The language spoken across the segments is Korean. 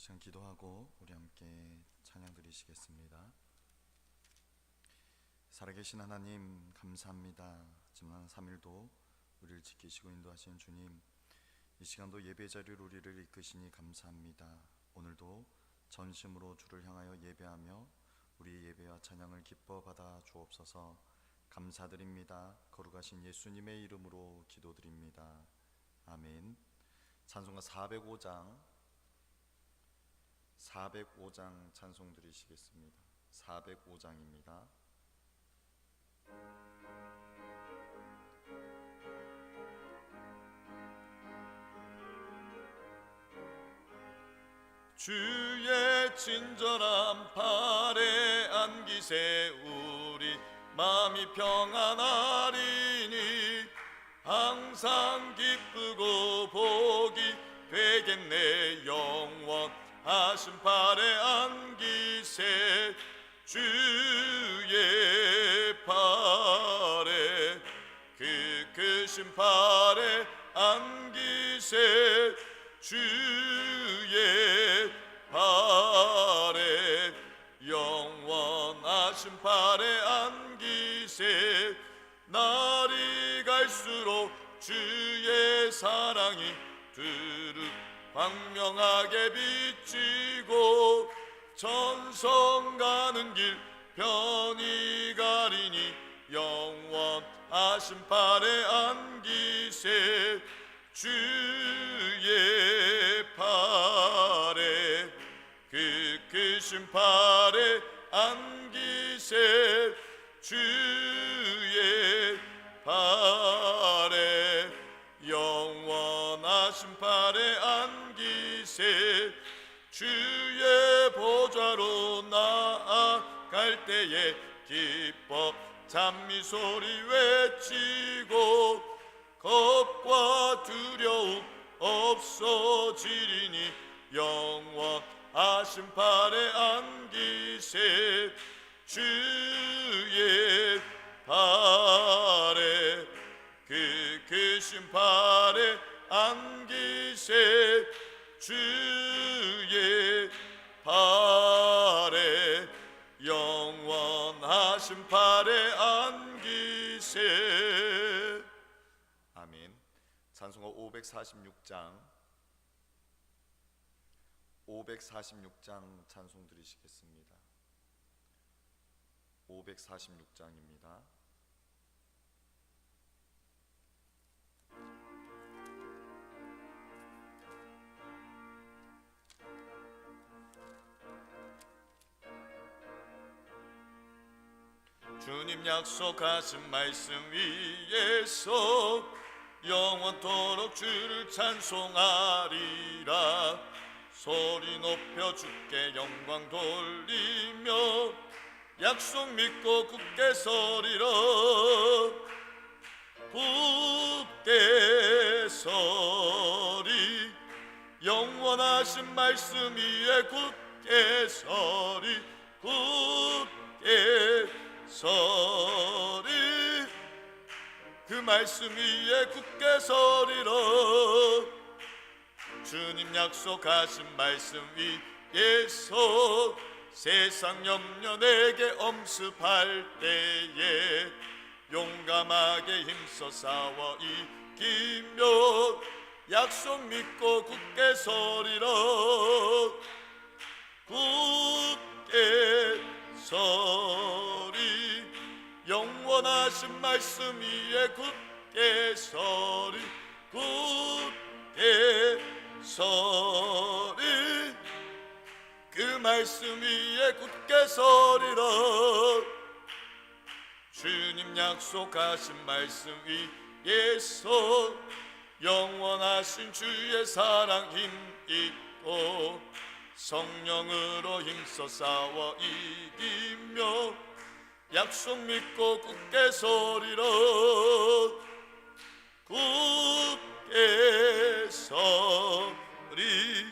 시간 기도하고 우리 함께 찬양 드리시겠습니다. 살아계신 하나님 감사합니다. 지난 3일도 우리를 지키시고 인도하신 주님, 이 시간도 예배 자리로 우리를 이끄시니 감사합니다. 오늘도 전심으로 주를 향하여 예배하며 우리의 예배와 찬양을 기뻐 받아 주옵소서. 감사드립니다. 거룩하신 예수님의 이름으로 기도드립니다. 아멘. 찬송가 405장 찬송 드리시겠습니다. 405장입니다. 주의 친절한 팔에 안기세 우리 마음이 평안하리니 항상 기쁘고 복이 되겠네. 영원하신 팔에 안기세 주의 팔에 그 크신 팔에 안기세 주의 팔에 영원하신 팔에 안기세. 날이 갈수록 주의 사랑이 두루 광명하게 비치고 천성 가는 길 편히 가리니 영원하신 팔에 안기세 주의 팔에 그 크신 팔에 안기세 주의 팔에 영원하신 팔에 안기세. 주의 보좌로 나아갈 때에 기뻐 찬미소리 외치고 겁과 두려움 없어지리니 영원하신 팔에 안기세 주의 팔에 그 크신 팔에 안기세 주의 팔에 영원하신 팔에 안기세. 아멘. 찬송가 546장 찬송 드리시겠습니다. 546장입니다. 주님 약속하신 말씀 위에서 영원토록 주를 찬송하리라. 소리 높여 주께 영광 돌리며 약속 믿고 굳게 서리라. 굳게 서리 영원하신 말씀 위에 굳게 서리. 굳게 서리 그 말씀 위에 굳게 서리라. 주님 약속하신 말씀 위에서 세상 염려 내게 엄습할 때에 용감하게 힘써 싸워 이기며 약속 믿고 굳게 서리라. 굳게 서리 영원하신 말씀 위에 굳게 서리. 굳게 서리 그 말씀 위에 굳게 서리라. 주님 약속하신 말씀 위에서 영원하신 주의 사랑 힘있고 성령으로 힘써 싸워 이기며 약속 믿고 굳게 서리라. 굳게 서리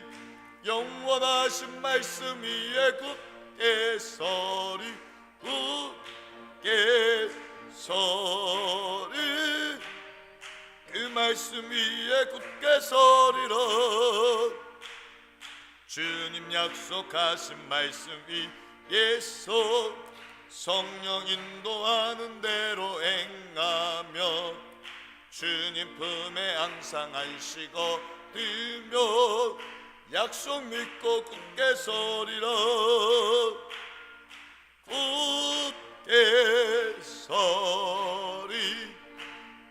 영원하신 말씀 위에 굳게 서리. 굳게 서리 그 말씀 위에 굳게 서리라. 주님 약속하신 말씀 위에서 성령 인도하는 대로 행하며 주님 품에 항상 안식 얻으며 약속 믿고 굳게 서리라. 굳게 서리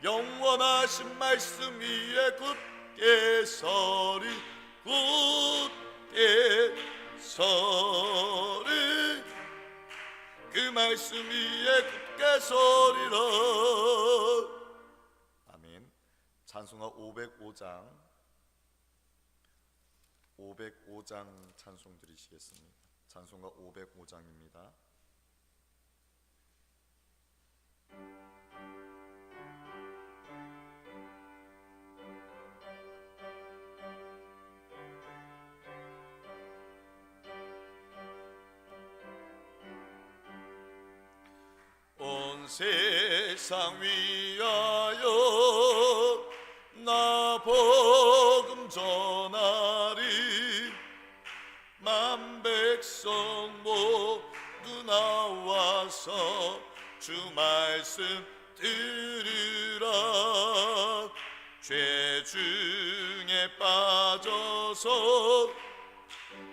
영원하신 말씀 위에 굳게 서리. 굳게 서리 그 말씀 위에 굳게 서리라. 아멘. 찬송가 505장 찬송 드리시겠습니다. 찬송가 505장입니다. 온 세상 위하여 나 복음 전하리. 만 백성 모두 나와서 주 말씀 들으라. 죄 중에 빠져서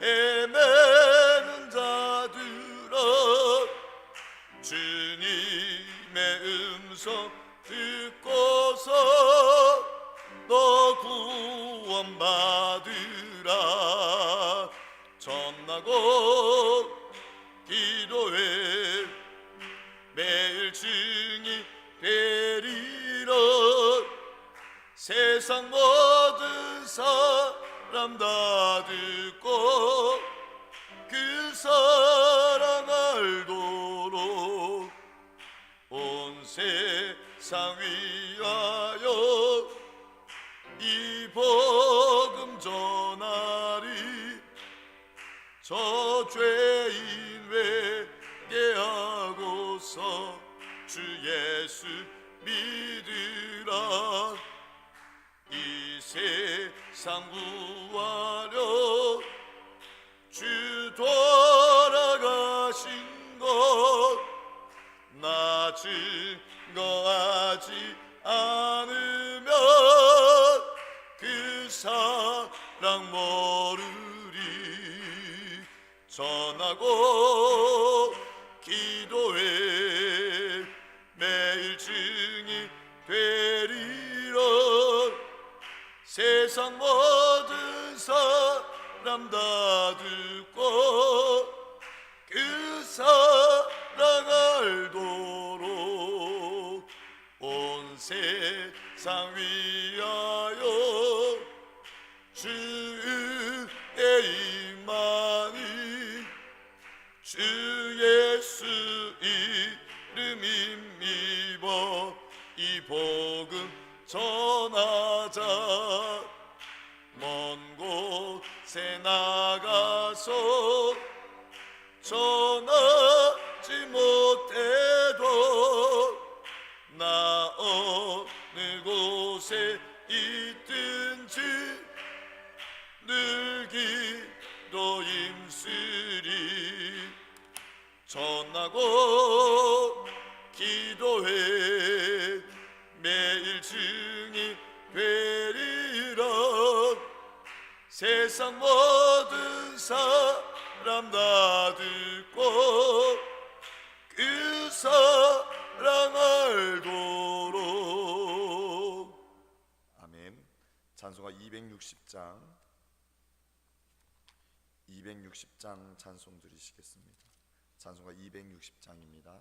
헤매는 자들아 주님의 음성 듣고서 너 구원받으라. 전하고 기도해 매일 증이 되리라. 세상 모든 사람 다 듣고 그 사랑 알도록 온 세상 위하여 이 복음 전하리. 저 죄인 회개하고서 주 예수 믿으라. 이 세상 구하려 주 돌아가신 것 나 증거하지 않으면 그 사랑 모르리. 전하고 기도해 매일 증이 되리라. 세상 모든 사람 다 듣고 그 사랑 알도록 온 세상 위하여 주의 임하니. 주 예수 이름 힘입어 이 복음 전하자. 먼 곳에 나가서 전하지 못해도 나 어느 곳에 있든지 늘 기도 힘쓰리. 전하고 기도해 매일 증이 되리라. 세상 모든 사람 다 듣고 그 사랑 알도록. 아멘. 찬송가 260장 찬송 드리시겠습니다. 찬송가 260장입니다.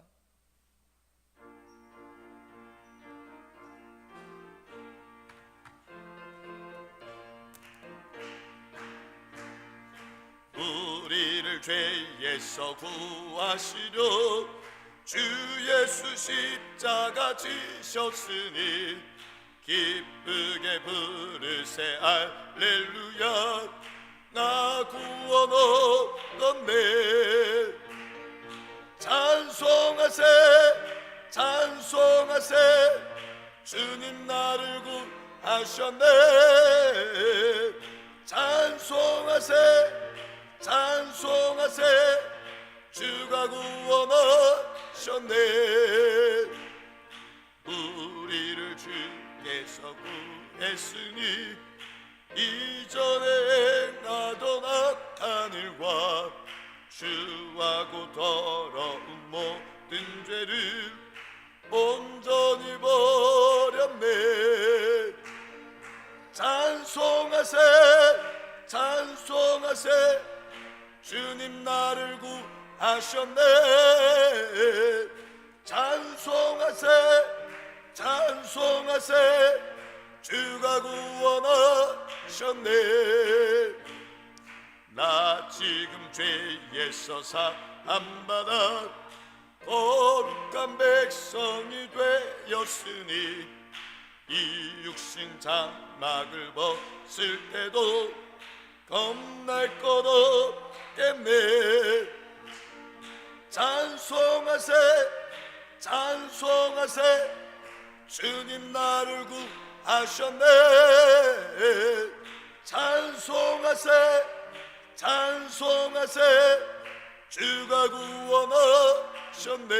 우리를 죄에서 구하시려 주 예수 십자가 지셨으니 기쁘게 부르세 할렐루야. 나 구원 얻었네. 찬송하세 찬송하세 주님 나를 구하셨네. 찬송하세 찬송하세 주가 구원하셨네. 우리를 주께서 구했으니 이전에 행하던 악한 일과 주하고 더러운 모든 죄를 온전히 버렸네. 찬송하세 찬송하세 주님 나를 구하셨네. 찬송하세 찬송하세 주가 구원하셨네. 나 지금 죄에서 사함받아 거룩한 백성이 되었으니 이 육신 장막을 벗을 때도 겁날 것 없겠네. 찬송하세 찬송하세 주님 나를 구하셨네. 찬송하세 찬송하세 주가 구원하셨네.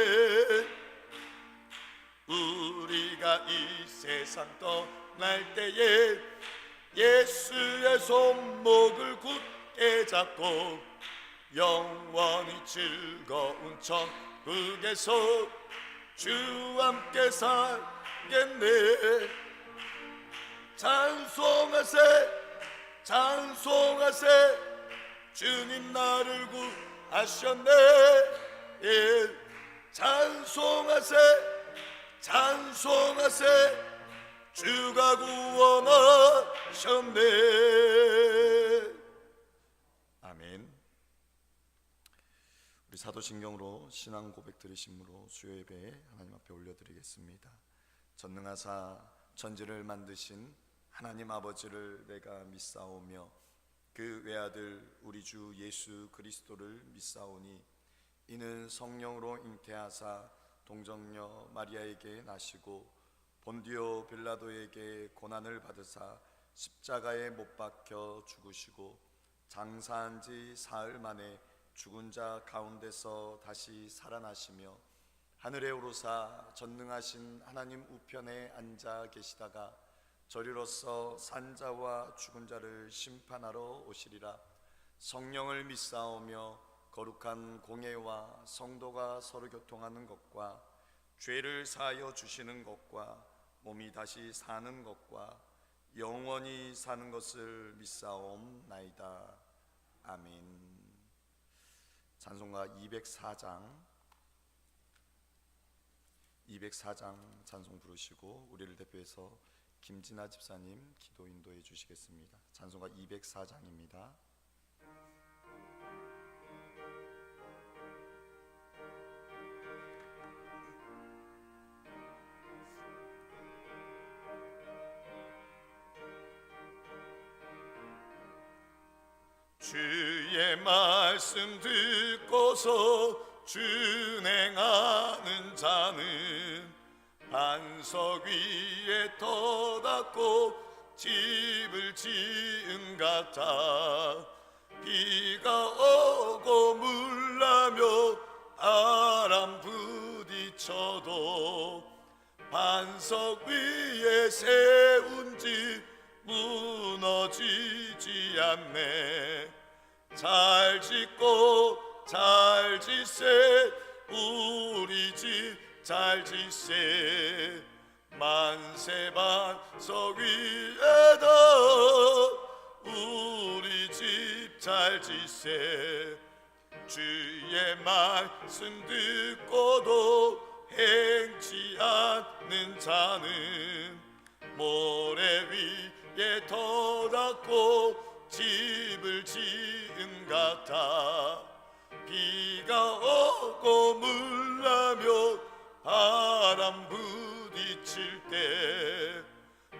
우리가 이 세상 떠날 때에 예수의 손목을 굳게 잡고 영원히 즐거운 천국에서 주와 함께 살겠네. 찬송하세 찬송하세 주님 나를 구하셨네. 예. 찬송하세 찬송하세 주가 구원하셨네. 아멘. 우리 사도신경으로 신앙 고백 드리심으로 수요 예배에 하나님 앞에 올려드리겠습니다. 전능하사 천지를 만드신 하나님 아버지를 내가 믿사오며 그 외아들 우리 주 예수 그리스도를 믿사오니 이는 성령으로 잉태하사 동정녀 마리아에게 나시고 본디오 빌라도에게 고난을 받으사 십자가에 못 박혀 죽으시고 장사한 지 사흘 만에 죽은 자 가운데서 다시 살아나시며 하늘에 오르사 전능하신 하나님 우편에 앉아 계시다가 저리로서 산자와 죽은 자를 심판하러 오시리라. 성령을 믿사오며 거룩한 공예와 성도가 서로 교통하는 것과 죄를 사하여 주시는 것과 몸이 다시 사는 것과 영원히 사는 것을 믿사옵나이다. 아멘. 찬송가 204장 찬송 부르시고 우리를 대표해서 김진아 집사님 기도 인도해 주시겠습니다. 찬송가 204장입니다. 주의 말씀 듣고서 준행하는 자는 반석 위에 터닫고 집을 지은 같아. 비가 오고 물나며 바람 부딪혀도 반석 위에 세운 집 무너지지 않네. 잘 짓고 잘 짓세 우리 집 잘 짓세. 만세 반석 위에다 우리 집 잘 짓세. 주의 말씀 듣고도 행치 않는 자는 모래 위에 터닫고 집을 지은 같아. 비가 오고 물나며 바람 부딪힐 때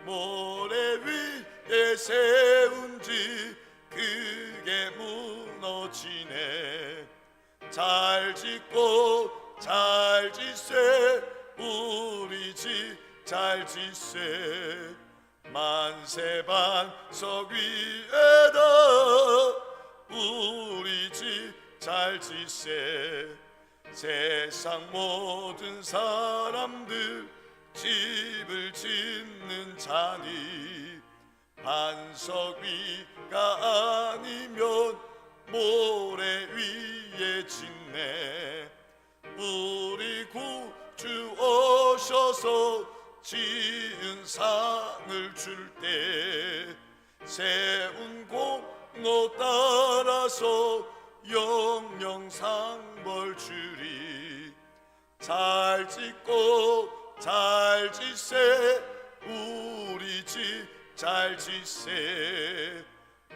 모래 위에 세운 집 그게 무너지네. 잘 짓고 잘 짓세 우리 집 잘 짓세. 만세 반석 위에다 우리 잘 지세 세상 모든 사람들 집을 짓는 자니 반석 위가 아니면 모래 위에 짓네 우리 구주 오셔서 지은 상을 줄 때 세운 공로 따라서 영영상벌 주리 잘 짓고 잘 지세 우리 집 잘 지세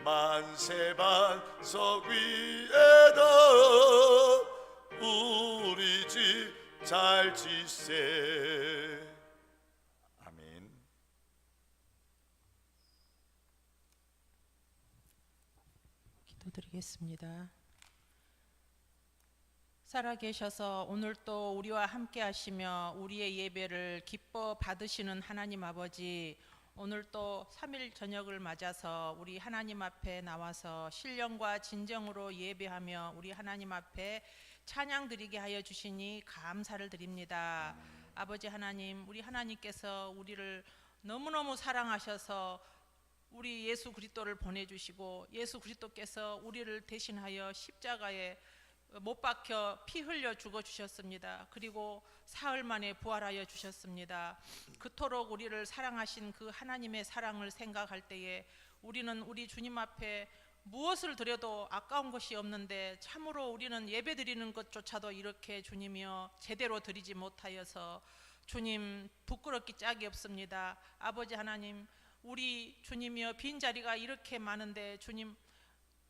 만세 반석 위에다 우리 집 잘 지세. 아멘. 기도드리겠습니다. 살아계셔서 오늘 또 우리와 함께 하시며 우리의 예배를 기뻐 받으시는 하나님 아버지, 오늘 또 3일 저녁을 맞아서 우리 하나님 앞에 나와서 신령과 진정으로 예배하며 우리 하나님 앞에 찬양 드리게 하여 주시니 감사를 드립니다. 아버지 하나님, 우리 하나님께서 우리를 너무너무 사랑하셔서 우리 예수 그리스도를 보내주시고 예수 그리스도께서 우리를 대신하여 십자가에 못 박혀 피 흘려 죽어 주셨습니다. 그리고 사흘 만에 부활하여 주셨습니다. 그토록 우리를 사랑하신 그 하나님의 사랑을 생각할 때에 우리는 우리 주님 앞에 무엇을 드려도 아까운 것이 없는데 참으로 우리는 예배 드리는 것조차도 이렇게 주님이여 제대로 드리지 못하여서 주님 부끄럽기 짝이 없습니다. 아버지 하나님, 우리 주님이여 빈자리가 이렇게 많은데 주님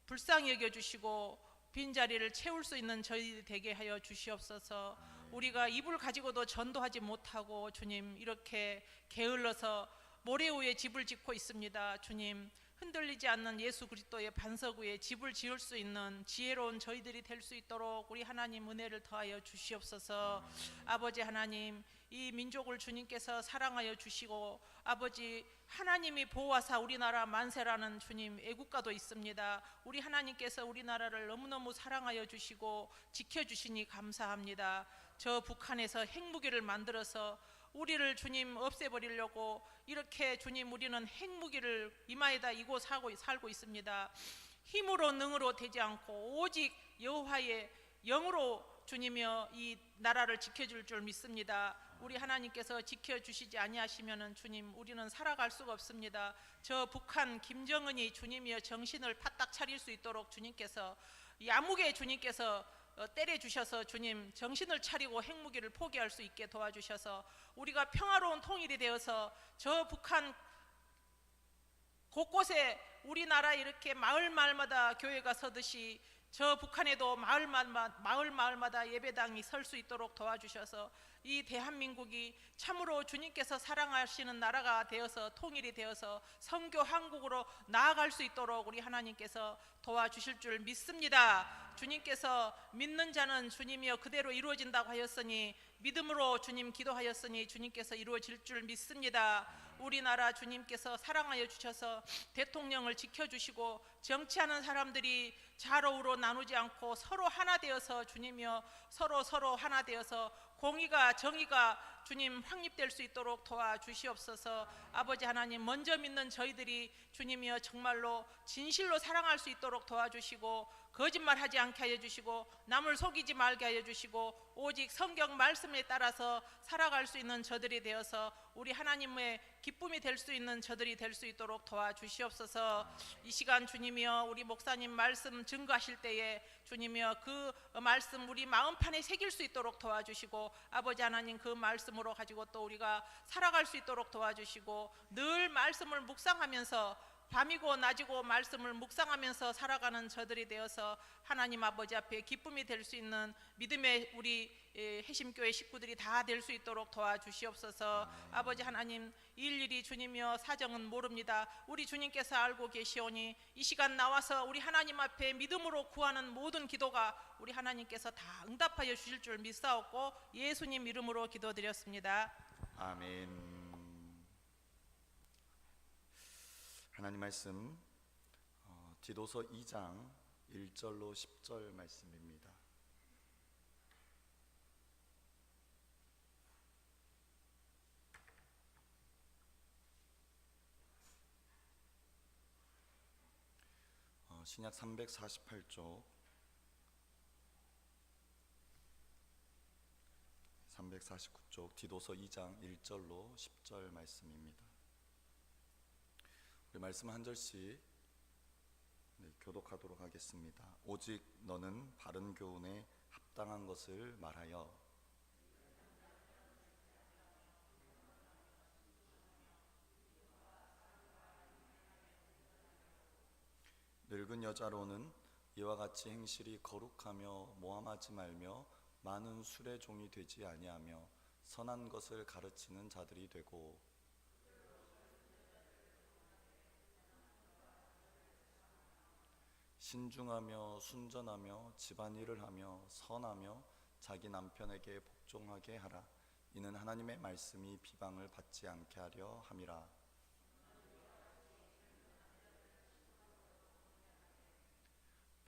불쌍히 여겨주시고 빈자리를 채울 수 있는 저희들이 되게 하여 주시옵소서. 우리가 이불 가지고도 전도하지 못하고 주님 이렇게 게을러서 모래 위에 집을 짓고 있습니다. 주님 흔들리지 않는 예수 그리스도의 반석 위에 집을 지을 수 있는 지혜로운 저희들이 될 수 있도록 우리 하나님 은혜를 더하여 주시옵소서. 아버지 하나님, 이 민족을 주님께서 사랑하여 주시고 아버지 하나님이 보호하사 우리나라 만세라는 주님 애국가도 있습니다. 우리 하나님께서 우리나라를 너무너무 사랑하여 주시고 지켜주시니 감사합니다. 저 북한에서 핵무기를 만들어서 우리를 주님 없애버리려고 이렇게 주님 우리는 핵무기를 이마에다 이고 살고 있습니다. 힘으로 능으로 되지 않고 오직 여호와의 영으로 주님이여 이 나라를 지켜줄 줄 믿습니다. 우리 하나님께서 지켜주시지 아니하시면은 주님 우리는 살아갈 수가 없습니다. 저 북한 김정은이 주님이여 정신을 바짝 차릴 수 있도록 주님께서 야무게 주님께서 때려주셔서 주님 정신을 차리고 핵무기를 포기할 수 있게 도와주셔서 우리가 평화로운 통일이 되어서 저 북한 곳곳에 우리나라 이렇게 마을마다 교회가 서듯이 저 북한에도 마을마다 예배당이 설 수 있도록 도와주셔서 이 대한민국이 참으로 주님께서 사랑하시는 나라가 되어서 통일이 되어서 선교 한국으로 나아갈 수 있도록 우리 하나님께서 도와주실 줄 믿습니다. 주님께서 믿는 자는 주님이여 그대로 이루어진다고 하였으니 믿음으로 주님 기도하였으니 주님께서 이루어질 줄 믿습니다. 우리나라 주님께서 사랑하여 주셔서 대통령을 지켜주시고 정치하는 사람들이 좌로우로 나누지 않고 서로 하나 되어서 주님이여 서로 하나 되어서 공의가 정의가 주님 확립될 수 있도록 도와주시옵소서. 아버지 하나님, 먼저 믿는 저희들이 주님이여 정말로 진실로 사랑할 수 있도록 도와주시고 거짓말하지 않게 하여 주시고 남을 속이지 말게 하여 주시고 오직 성경 말씀에 따라서 살아갈 수 있는 저들이 되어서 우리 하나님의 기쁨이 될 수 있는 저들이 될 수 있도록 도와주시옵소서. 이 시간 주님이여 우리 목사님 말씀 증거하실 때에 주님이여 그 말씀 우리 마음판에 새길 수 있도록 도와주시고 아버지 하나님 그 말씀으로 가지고 또 우리가 살아갈 수 있도록 도와주시고 늘 말씀을 묵상하면서 밤이고 낮이고 말씀을 묵상하면서 살아가는 저들이 되어서 하나님 아버지 앞에 기쁨이 될 수 있는 믿음의 우리 해심교회 식구들이 다 될 수 있도록 도와주시옵소서. 아버지 하나님, 일일이 주님이여 사정은 모릅니다. 우리 주님께서 알고 계시오니 이 시간 나와서 우리 하나님 앞에 믿음으로 구하는 모든 기도가 우리 하나님께서 다 응답하여 주실 줄 믿사옵고 예수님 이름으로 기도드렸습니다. 아멘. 하나님 말씀 디도서 2장 1절로 10절 말씀입니다. 신약 348쪽 349쪽 디도서 2장 1절로 10절 말씀입니다. 우리 말씀 한 절씩 교독하도록 하겠습니다. 오직 너는 바른 교훈에 합당한 것을 말하여 늙은 여자로는 이와 같이 행실이 거룩하며 모함하지 말며 많은 술의 종이 되지 아니하며 선한 것을 가르치는 자들이 되고 신중하며 순전하며 집안일을 하며 선하며 자기 남편에게 복종하게 하라. 이는 하나님의 말씀이 비방을 받지 않게 하려 함이라.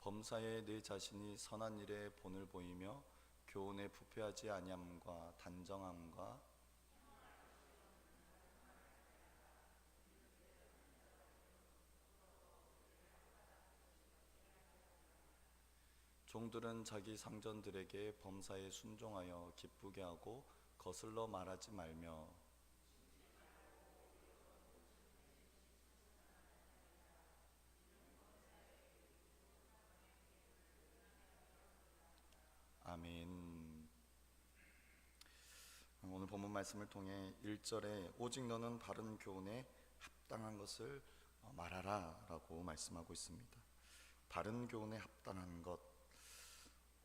범사에 내 자신이 선한 일에 본을 보이며 교훈에 부패하지 아니함과 단정함과 종들은 자기 상전들에게 범사에 순종하여 기쁘게 하고 거슬러 말하지 말며 아멘. 오늘 본문 말씀을 통해 1절에 오직 너는 바른 교훈에 합당한 것을 말하라 라고 말씀하고 있습니다. 바른 교훈에 합당한 것,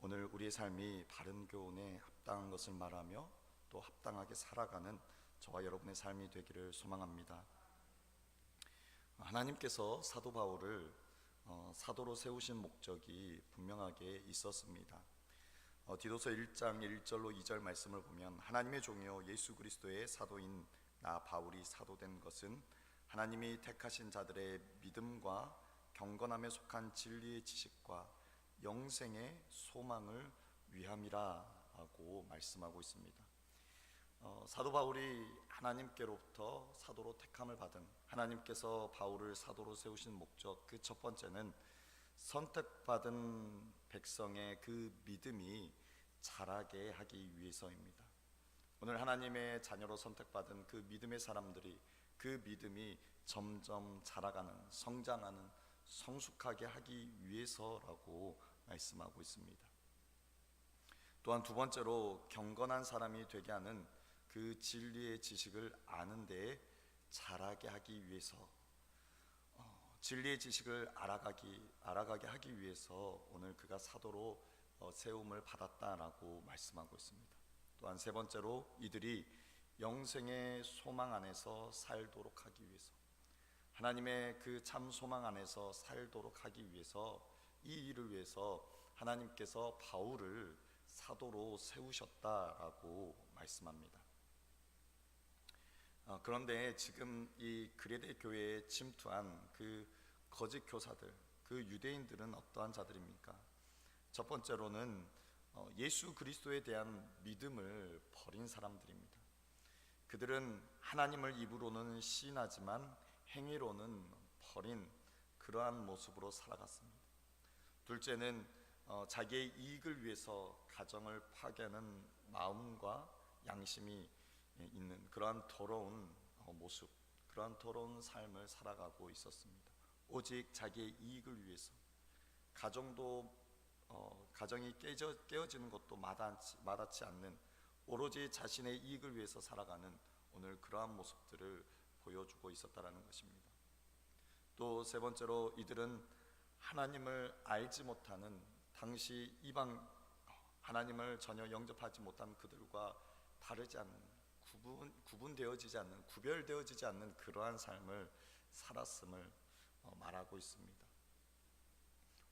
오늘 우리의 삶이 바른 교훈에 합당한 것을 말하며 또 합당하게 살아가는 저와 여러분의 삶이 되기를 소망합니다. 하나님께서 사도 바울을 사도로 세우신 목적이 분명하게 있었습니다. 디도서 1장 1절로 2절 말씀을 보면 하나님의 종이요 예수 그리스도의 사도인 나 바울이 사도된 것은 하나님이 택하신 자들의 믿음과 경건함에 속한 진리의 지식과 영생의 소망을 위함이라 하고 말씀하고 있습니다. 사도 바울이 하나님께로부터 사도로 택함을 받은 하나님께서 바울을 사도로 세우신 목적, 그 첫 번째는 선택받은 백성의 그 믿음이 자라게 하기 위해서입니다. 오늘 하나님의 자녀로 선택받은 그 믿음의 사람들이 그 믿음이 점점 자라가는, 성장하는, 성숙하게 하기 위해서라고 말씀하고 있습니다. 또한 두 번째로 경건한 사람이 되게 하는 그 진리의 지식을 아는 데에 자라게 하기 위해서, 진리의 지식을 알아가게 하기 위해서 오늘 그가 사도로 세움을 받았다라고 말씀하고 있습니다. 또한 세 번째로 이들이 영생의 소망 안에서 살도록 하기 위해서, 하나님의 그 참 소망 안에서 살도록 하기 위해서, 이 일을 위해서 하나님께서 바울을 사도로 세우셨다라고 말씀합니다. 그런데 지금 이 그레데 교회에 침투한 그 거짓 교사들, 그 유대인들은 어떠한 자들입니까? 첫 번째로는 예수 그리스도에 대한 믿음을 버린 사람들입니다. 그들은 하나님을 입으로는 시인하지만 행위로는 버린 그러한 모습으로 살아갔습니다. 둘째는 자기의 이익을 위해서 가정을 파괴하는 마음과 양심이 있는 그러한 더러운 모습, 그러한 더러운 삶을 살아가고 있었습니다. 오직 자기의 이익을 위해서, 가정이 깨어지는 것도 마다치 않는 오로지 자신의 이익을 위해서 살아가는 오늘 그러한 모습들을 보여주고 있었다라는 것입니다. 또 세 번째로 이들은 하나님을 알지 못하는, 당시 이방 하나님을 전혀 영접하지 못한 그들과 다르지 않는, 구분되어지지 않는, 구별되어지지 않는 그러한 삶을 살았음을 말하고 있습니다.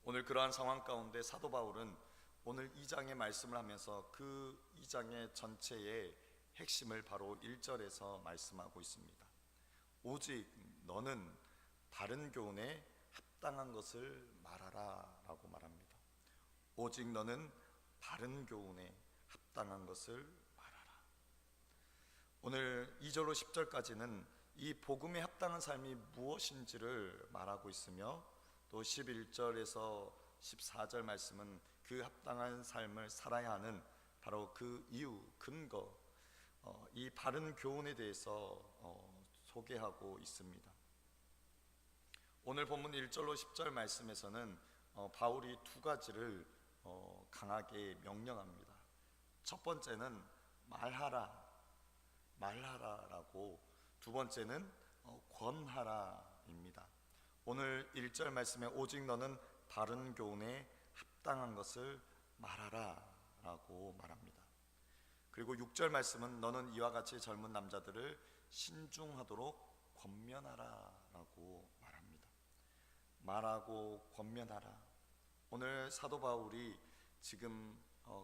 오늘 그러한 상황 가운데 사도 바울은 오늘 2장의 말씀을 하면서 그 2장의 전체의 핵심을 바로 1절에서 말씀하고 있습니다. 오직 너는 바른 교훈에 합당한 것을 말하라 라고 말합니다. 오직 너는 바른 교훈에 합당한 것을 말하라. 오늘 2절로 10절까지는 이 복음에 합당한 삶이 무엇인지를 말하고 있으며, 또 11절에서 14절 말씀은 그 합당한 삶을 살아야 하는 바로 그 이유, 근거, 이 바른 교훈에 대해서 소개하고 있습니다. 오늘 본문 1절로 10절 말씀에서는 바울이 두 가지를 강하게 명령합니다. 첫 번째는 말하라라고, 두 번째는 권하라입니다. 오늘 1절 말씀에 오직 너는 바른 교훈에 합당한 것을 말하라라고 말합니다. 그리고 6절 말씀은 너는 이와 같이 젊은 남자들을 신중하도록 권면하라라고 말합니다. 말하고 권면하라. 오늘 사도 바울이 지금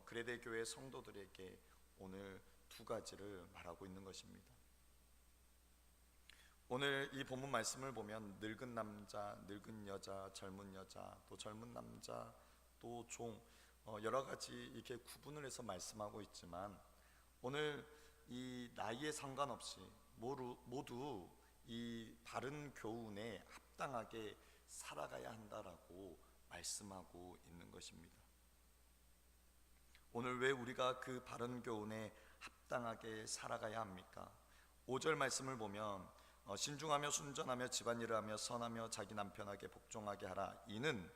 그레데 교회 성도들에게 오늘 두 가지를 말하고 있는 것입니다. 오늘 이 본문 말씀을 보면 늙은 남자, 늙은 여자, 젊은 여자, 또 젊은 남자, 또 종, 여러 가지 이렇게 구분을 해서 말씀하고 있지만, 오늘 이 나이에 상관없이 모두 이 바른 교훈에 합당하게 살아가야 한다라고 말씀하고 있는 것입니다. 오늘 왜 우리가 그 바른 교훈에 합당하게 살아가야 합니까? 5절 말씀을 보면 신중하며 순전하며 집안일을 하며 선하며 자기 남편에게 복종하게 하라. 이는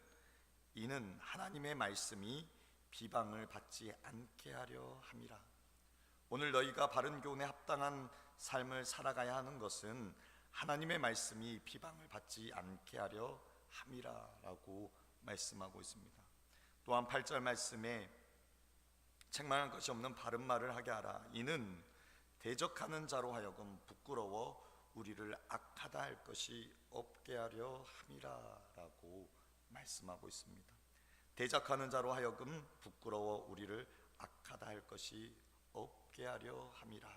하나님의 말씀이 비방을 받지 않게 하려 함이라. 오늘 너희가 바른 교훈에 합당한 삶을 살아가야 하는 것은 하나님의 말씀이 비방을 받지 않게 하려 함이라라고 말씀하고 있습니다. 또한 8절 말씀에 책망할 것이 없는 바른 말을 하게 하라. 이는 대적하는 자로 하여금 부끄러워 우리를 악하다 할 것이 없게 하려 함이라라고 말씀하고 있습니다. 대적하는 자로 하여금 부끄러워 우리를 악하다 할 것이 없게 하려 함이라.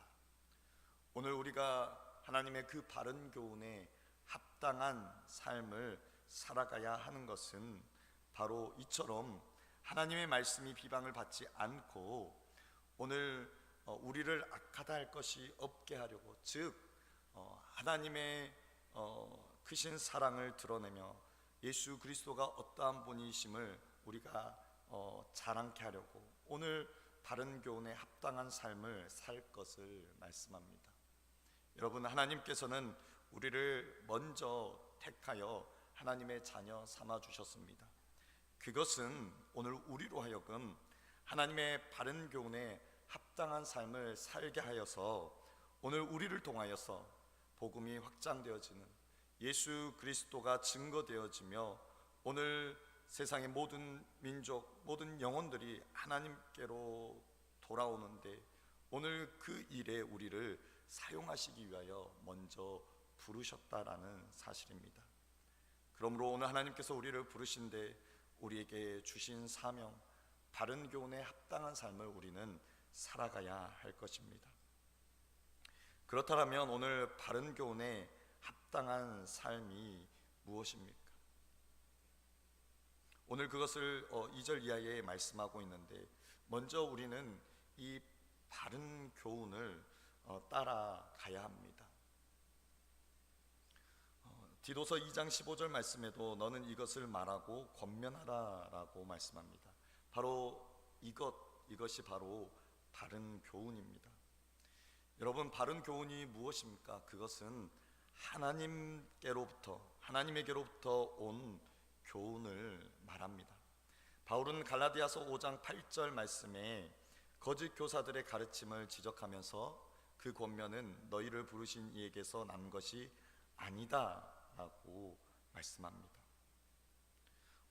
오늘 우리가 하나님의 그 바른 교훈에 합당한 삶을 살아가야 하는 것은 바로 이처럼 하나님의 말씀이 비방을 받지 않고 오늘 우리를 악하다 할 것이 없게 하려고, 즉 하나님의 크신 사랑을 드러내며 예수 그리스도가 어떠한 분이심을 우리가 자랑케 하려고 오늘 바른 교훈에 합당한 삶을 살 것을 말씀합니다. 여러분, 하나님께서는 우리를 먼저 택하여 하나님의 자녀 삼아 주셨습니다. 그것은 오늘 우리로 하여금 하나님의 바른 교훈에 합당한 삶을 살게 하여서 오늘 우리를 통하여서 복음이 확장되어지는, 예수 그리스도가 증거되어지며 오늘 세상의 모든 민족, 모든 영혼들이 하나님께로 돌아오는데 오늘 그 일에 우리를 사용하시기 위하여 먼저 부르셨다라는 사실입니다. 그러므로 오늘 하나님께서 우리를 부르신데 우리에게 주신 사명, 바른 교훈에 합당한 삶을 우리는 살아가야 할 것입니다. 그렇다면 오늘 바른 교훈에 합당한 삶이 무엇입니까? 오늘 그것을 2절 이하에 말씀하고 있는데, 먼저 우리는 이 바른 교훈을 따라가야 합니다. 디도서 2장 15절 말씀에도 너는 이것을 말하고 권면하라 라고 말씀합니다. 바로 이것이 바로 바른 교훈입니다. 여러분, 바른 교훈이 무엇입니까? 그것은 하나님에게로부터 온 교훈을 말합니다. 바울은 갈라디아서 5장 8절 말씀에 거짓 교사들의 가르침을 지적하면서 그 권면은 너희를 부르신 이에게서 난 것이 아니다 라고 말씀합니다.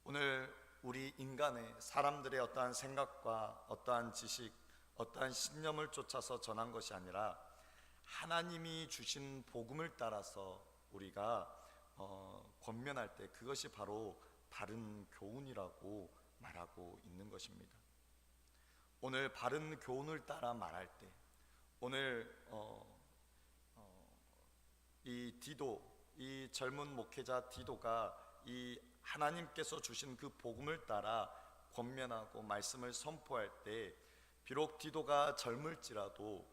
오늘 우리 인간의 사람들의 어떠한 생각과 어떠한 지식, 어떠한 신념을 쫓아서 전한 것이 아니라 하나님이 주신 복음을 따라서 우리가 권면할 때 그것이 바로 바른 교훈이라고 말하고 있는 것입니다. 오늘 바른 교훈을 따라 말할 때, 오늘 이 젊은 목회자 디도가 이 하나님께서 주신 그 복음을 따라 권면하고 말씀을 선포할 때 비록 디도가 젊을지라도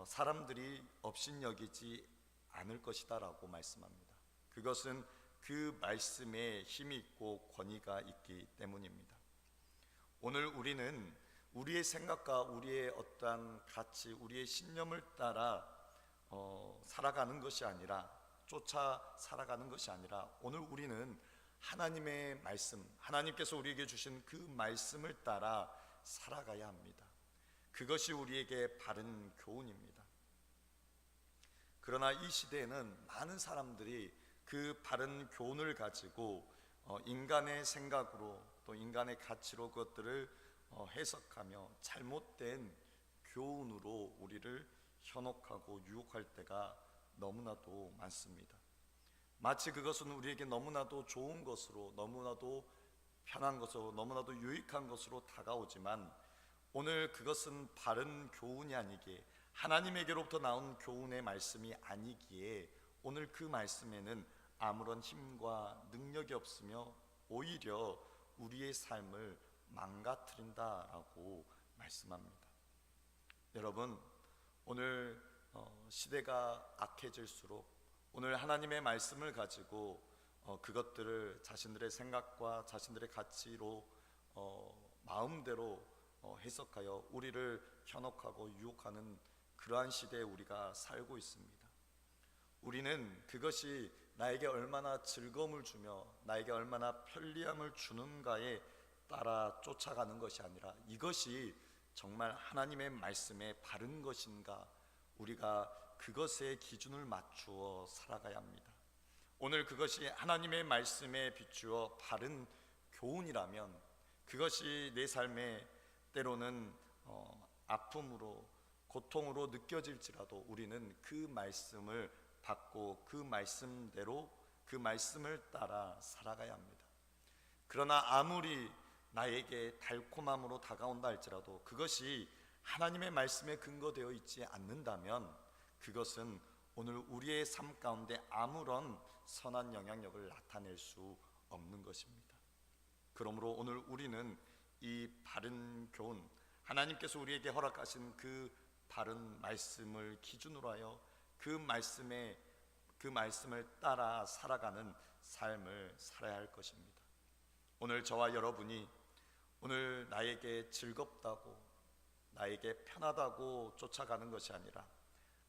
사람들이 업신여기지 않을 것이다 라고 말씀합니다. 그것은 그 말씀에 힘이 있고 권위가 있기 때문입니다. 오늘 우리는 우리의 생각과 우리의 어떠한 가치, 우리의 신념을 따라 살아가는 것이 아니라, 쫓아 살아가는 것이 아니라, 오늘 우리는 하나님의 말씀, 하나님께서 우리에게 주신 그 말씀을 따라 살아가야 합니다. 그것이 우리에게 바른 교훈입니다. 그러나 이 시대에는 많은 사람들이 그 바른 교훈을 가지고 인간의 생각으로 또 인간의 가치로 그것들을 해석하며 잘못된 교훈으로 우리를 현혹하고 유혹할 때가 너무나도 많습니다. 마치 그것은 우리에게 너무나도 좋은 것으로, 너무나도 편한 것으로, 너무나도 유익한 것으로 다가오지만 오늘 그것은 바른 교훈이 아니기에, 하나님에게로부터 나온 교훈의 말씀이 아니기에 오늘 그 말씀에는 아무런 힘과 능력이 없으며 오히려 우리의 삶을 망가뜨린다라고 말씀합니다. 여러분, 오늘 시대가 악해질수록 오늘 하나님의 말씀을 가지고 그것들을 자신들의 생각과 자신들의 가치로 마음대로 해석하여 우리를 현혹하고 유혹하는 그러한 시대에 우리가 살고 있습니다. 우리는 그것이 나에게 얼마나 즐거움을 주며 나에게 얼마나 편리함을 주는가에 따라 쫓아가는 것이 아니라, 이것이 정말 하나님의 말씀에 바른 것인가, 우리가 그것에 기준을 맞추어 살아가야 합니다. 오늘 그것이 하나님의 말씀에 비추어 바른 교훈이라면 그것이 내 삶에 때로는 아픔으로, 고통으로 느껴질지라도 우리는 그 말씀을 받고 그 말씀대로, 그 말씀을 따라 살아가야 합니다. 그러나 아무리 나에게 달콤함으로 다가온다 할지라도 그것이 하나님의 말씀에 근거되어 있지 않는다면 그것은 오늘 우리의 삶 가운데 아무런 선한 영향력을 나타낼 수 없는 것입니다. 그러므로 오늘 우리는 이 바른 교훈, 하나님께서 우리에게 허락하신 그 바른 말씀을 기준으로 하여 그 말씀을 따라 살아가는 삶을 살아야 할 것입니다. 오늘 저와 여러분이 오늘 나에게 즐겁다고, 나에게 편하다고 쫓아가는 것이 아니라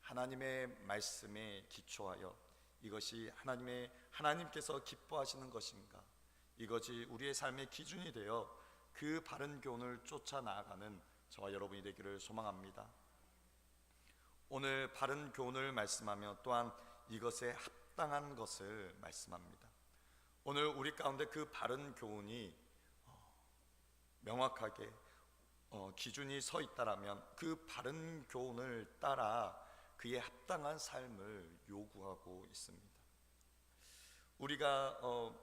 하나님의 말씀에 기초하여 이것이 하나님께서 기뻐하시는 것인가, 이것이 우리의 삶의 기준이 되어 그 바른 교훈을 쫓아 나아가는 저와 여러분이 되기를 소망합니다. 오늘 바른 교훈을 말씀하며 또한 이것에 합당한 것을 말씀합니다. 오늘 우리 가운데 그 바른 교훈이 명확하게 기준이 서 있다라면 그 바른 교훈을 따라 그에 합당한 삶을 요구하고 있습니다. 우리가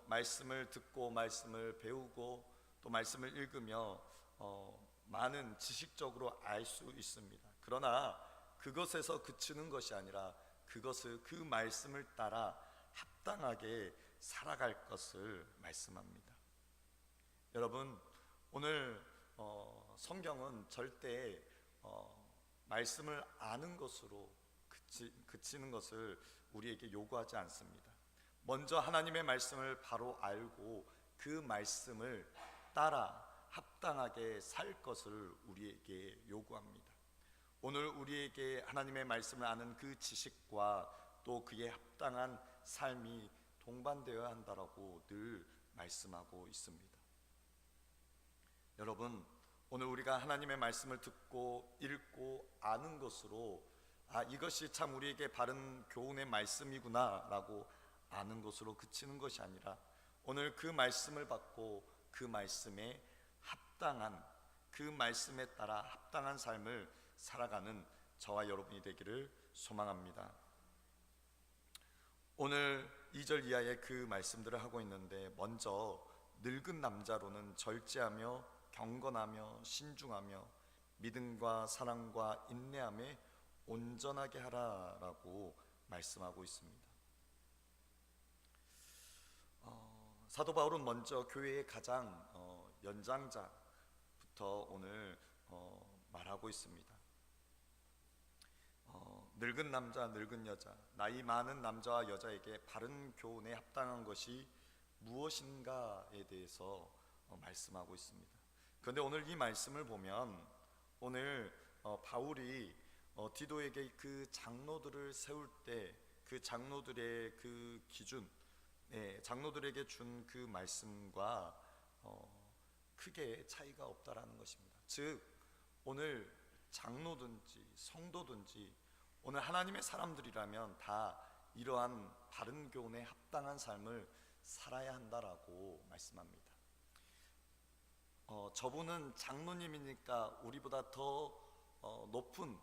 말씀을 듣고 말씀을 배우고 또 말씀을 읽으며 많은 지식적으로 알 수 있습니다. 그러나 그것에서 그치는 것이 아니라 그 말씀을 따라 합당하게 살아갈 것을 말씀합니다. 여러분, 오늘 성경은 절대 말씀을 아는 것으로 그치는 것을 우리에게 요구하지 않습니다. 먼저 하나님의 말씀을 바로 알고 그 말씀을 따라 합당하게 살 것을 우리에게 요구합니다. 오늘 우리에게 하나님의 말씀을 아는 그 지식과 또 그에 합당한 삶이 동반되어야 한다라고 늘 말씀하고 있습니다. 여러분, 오늘 우리가 하나님의 말씀을 듣고 읽고 아는 것으로 이것이 참 우리에게 바른 교훈의 말씀이구나 라고 아는 것으로 그치는 것이 아니라 오늘 그 말씀을 받고 그 말씀에 합당한, 그 말씀에 따라 합당한 삶을 살아가는 저와 여러분이 되기를 소망합니다. 오늘 2절 이하의 그 말씀들을 하고 있는데, 먼저 늙은 남자로는 절제하며 경건하며 신중하며 믿음과 사랑과 인내함에 온전하게 하라라고 말씀하고 있습니다. 사도 바울은 먼저 교회의 가장 연장자부터 오늘 말하고 있습니다. 늙은 남자, 늙은 여자, 나이 많은 남자와 여자에게 바른 교훈에 합당한 것이 무엇인가에 대해서 말씀하고 있습니다. 그런데 오늘 이 말씀을 보면 오늘 바울이 디도에게 그 장로들을 세울 때 그 장로들의 그 기준, 장로들에게 준 그 말씀과 크게 차이가 없다라는 것입니다. 즉 오늘 장로든지 성도든지 오늘 하나님의 사람들이라면 다 이러한 바른 교훈에 합당한 삶을 살아야 한다라고 말씀합니다. 저분은 장로님이니까 우리보다 더 높은